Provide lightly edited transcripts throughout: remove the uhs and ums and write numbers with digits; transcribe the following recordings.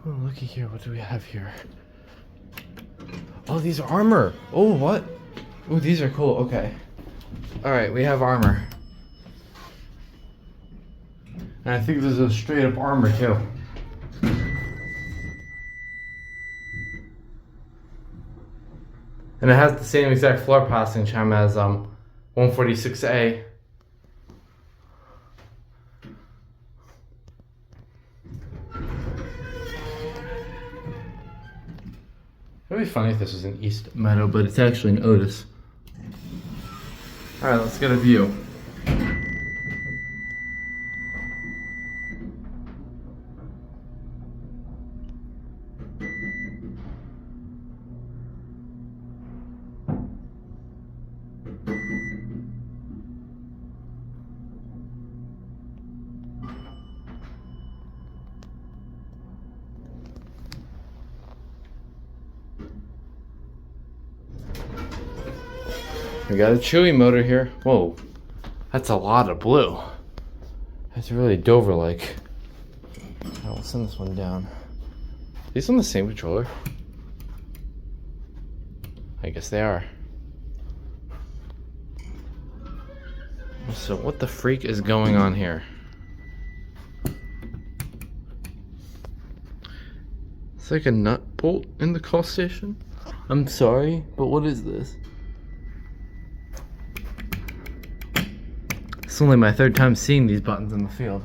Oh, looky here. What do we have here? Oh, these are armor. Oh, what? Oh, these are cool. Okay. All right, we have armor. And I think there's a straight up armor too. And it has the same exact floor passing chime as 146A. It would be funny if this was an East Meadow, but it's actually an Otis. Alright, let's get a view. We got a Chewy motor here. Whoa, that's a lot of blue. That's really Dover-like. I'll send this one down. These on the same controller? I guess they are. So what the freak is going on here? It's like a nut bolt in the call station. I'm sorry, but what is this? It's only my third time seeing these buttons in the field.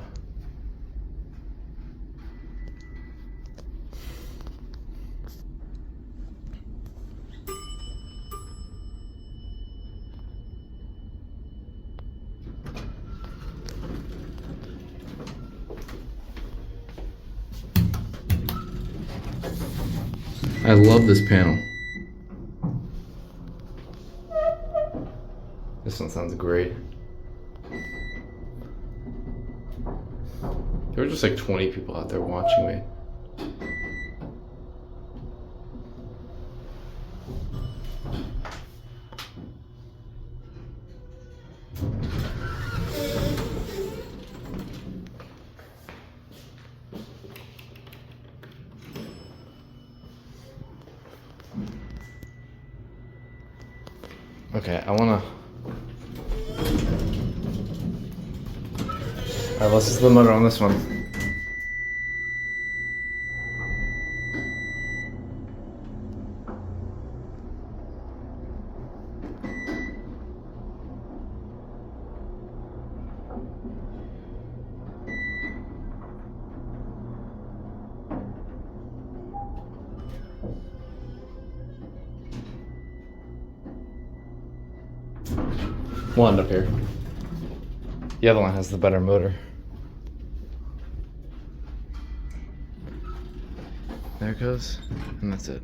I love this panel. This one sounds great. There were just like 20 people out there watching me. Okay, I wanna... Alright, let's just the motor on this one. We'll end up here. The other one has the better motor. There it goes, and that's it.